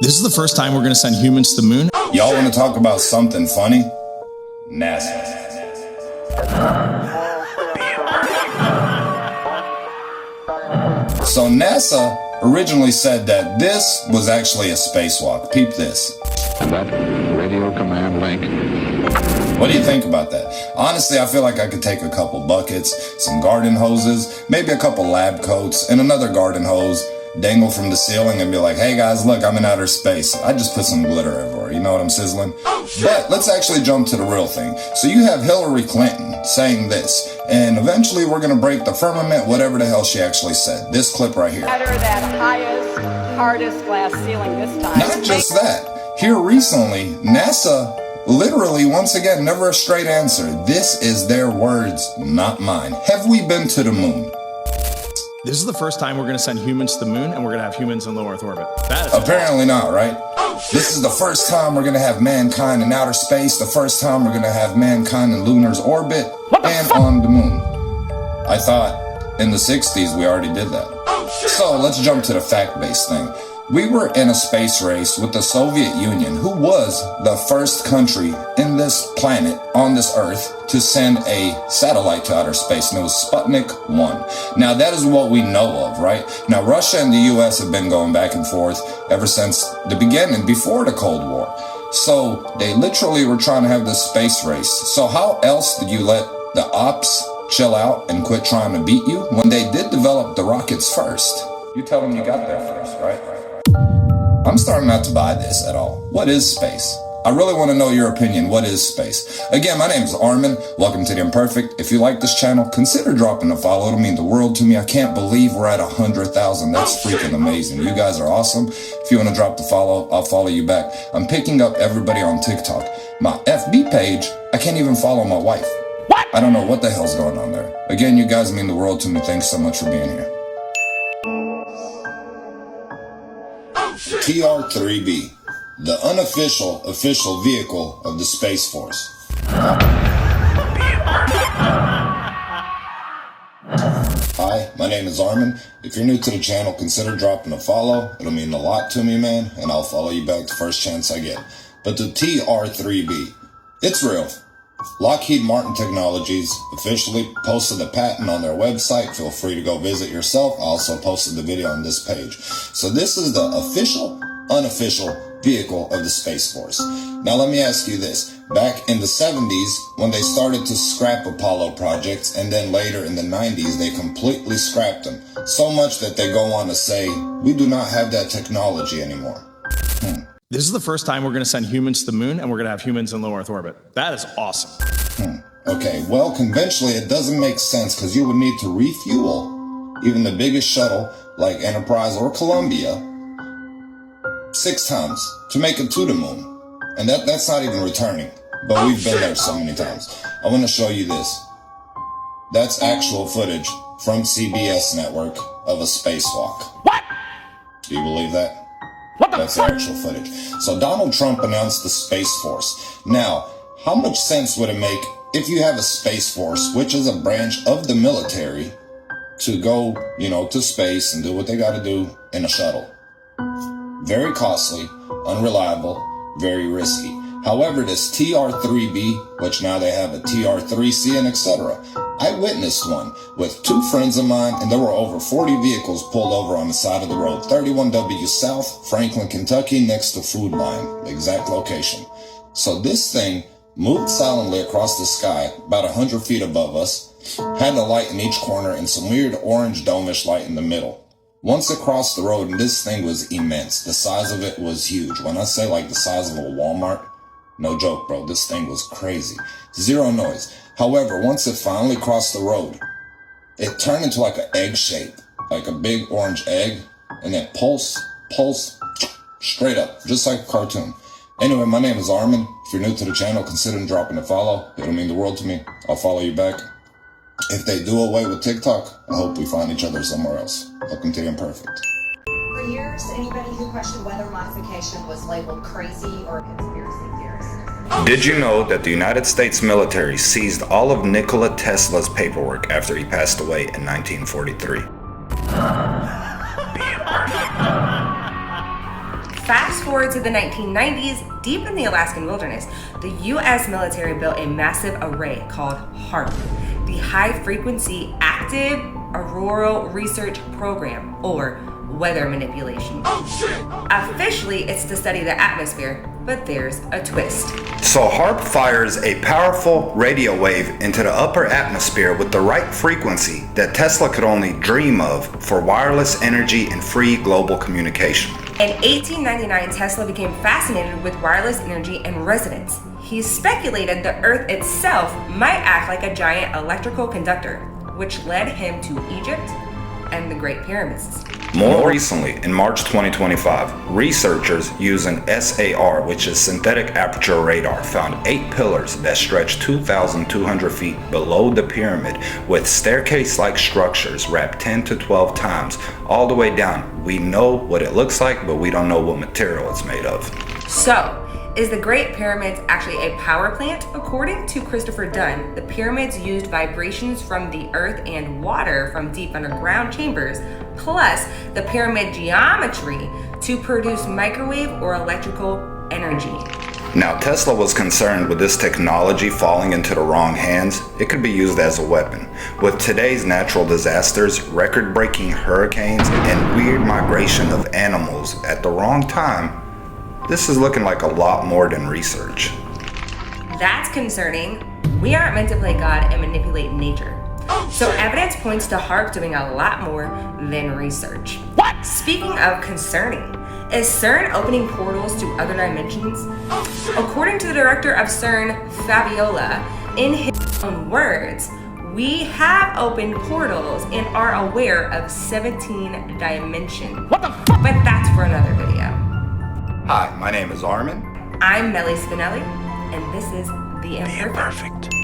This is the first time we're going to send humans to the moon. Y'all want to talk about something funny? NASA. So NASA originally said that this was actually a spacewalk. Peep this. And that radio command link. What do you think about that? Honestly, I feel like I could take a couple buckets, some garden hoses, maybe a couple lab coats, and another garden hose, dangle from the ceiling and be like, hey guys, look, I'm in outer space. I just put some glitter everywhere, you know what I'm sizzling? But let's actually jump to the real thing. So you have Hillary Clinton saying this, and eventually we're gonna break the firmament, whatever the hell she actually said. This clip right here. Better that highest, hardest glass ceiling this time. Not just that. Here recently, NASA literally, once again, never a straight answer. This is their words, not mine. Have we been to the moon? This is the first time we're going to send humans to the moon, and we're going to have humans in low Earth orbit. That is apparently not, right? This is the first time we're going to have mankind in outer space, the first time we're going to have mankind in lunar's orbit and on the moon. I thought in the 60s we already did that. So let's jump to the fact-based thing. We were in a space race with the Soviet Union, who was the first country in this planet, on this Earth, to send a satellite to outer space, and it was Sputnik 1. Now, that is what we know of, right? Now, Russia and the US have been going back and forth ever since the beginning, before the Cold War. So, they literally were trying to have this space race. So how else did you let the ops chill out and quit trying to beat you when they did develop the rockets first? You tell them you got there first, right? I'm starting not to buy this at all. What is space? I really want to know your opinion. What is space? Again, my name is Armin. Welcome to The Imperfect. If you like this channel, consider dropping a follow. It'll mean the world to me. I can't believe we're at 100,000. That's freaking amazing. You guys are awesome. If you want to drop the follow, I'll follow you back. I'm picking up everybody on TikTok. My FB page, I can't even follow my wife. What? I don't know what the hell's going on there. Again, you guys mean the world to me. Thanks so much for being here. TR-3B, the unofficial official vehicle of the Space Force. Hi, my name is Armin. If you're new to the channel, consider dropping a follow. It'll mean a lot to me, man, and I'll follow you back the first chance I get. But the TR-3B, it's real. Lockheed Martin Technologies officially posted a patent on their website. Feel free to go visit yourself. I also posted the video on this page. So this is the official, unofficial vehicle of the Space Force. Now let me ask you this. Back in the 70s, when they started to scrap Apollo projects, and then later in the 90s, they completely scrapped them. So much that they go on to say, we do not have that technology anymore. This is the first time we're going to send humans to the moon, and we're going to have humans in low Earth orbit. That is awesome. Okay, well, conventionally it doesn't make sense because you would need to refuel even the biggest shuttle like Enterprise or Columbia 6 times to make it to the moon. And that's not even returning, but we've been there so many times. I want to show you this. That's actual footage from CBS network of a spacewalk. What? Do you believe that? That's the actual footage. So Donald Trump announced the Space Force. Now, how much sense would it make if you have a Space Force, which is a branch of the military, to go, to space and do what they got to do in a shuttle? Very costly, unreliable, very risky. However, this TR-3B, which now they have a TR-3C and etc., I witnessed one with 2 friends of mine, and there were over 40 vehicles pulled over on the side of the road. 31W South, Franklin, Kentucky, next to Food Line, the exact location. So this thing moved silently across the sky, about 100 feet above us, had a light in each corner and some weird orange dome-ish light in the middle. Once it crossed the road, and this thing was immense. The size of it was huge. When I say like the size of a Walmart, no joke, bro, this thing was crazy. Zero noise. However, once it finally crossed the road, it turned into like an egg shape, like a big orange egg, and then pulse, straight up, just like a cartoon. Anyway, my name is Armin. If you're new to the channel, consider dropping a follow. It'll mean the world to me. I'll follow you back. If they do away with TikTok, I hope we find each other somewhere else. Welcome to The Imperfect. For years, anybody who questioned whether modification was labeled crazy or conspiracy theorist. Did you know that the United States military seized all of Nikola Tesla's paperwork after he passed away in 1943? Fast Fast forward to the 1990s, deep in the Alaskan wilderness, the US military built a massive array called HAARP, the High Frequency Active Auroral Research Program, or weather manipulation. Officially, it's to study the atmosphere, but there's a twist. So HAARP fires a powerful radio wave into the upper atmosphere with the right frequency that Tesla could only dream of for wireless energy and free global communication. In 1899, Tesla became fascinated with wireless energy and resonance. He speculated the Earth itself might act like a giant electrical conductor, which led him to Egypt and the Great Pyramids. More recently, in March 2025, researchers using SAR, which is synthetic aperture radar, found 8 pillars that stretch 2,200 feet below the pyramid with staircase-like structures wrapped 10 to 12 times all the way down. We know what it looks like, but we don't know what material it's made of. So, is the Great Pyramids actually a power plant? According to Christopher Dunn, the pyramids used vibrations from the earth and water from deep underground chambers, plus the pyramid geometry to produce microwave or electrical energy. Now, Tesla was concerned with this technology falling into the wrong hands. It could be used as a weapon. With today's natural disasters, record-breaking hurricanes, and weird migration of animals at the wrong time, this is looking like a lot more than research. That's concerning. We aren't meant to play God and manipulate nature. So evidence points to HAARP doing a lot more than research. What? Speaking of concerning, is CERN opening portals to other dimensions? According to the director of CERN, Fabiola, in his own words, we have opened portals and are aware of 17 dimensions. What the fuck? But that's for another video. Hi, my name is Armin. I'm Melly Spinelli, and this is The Imperfect.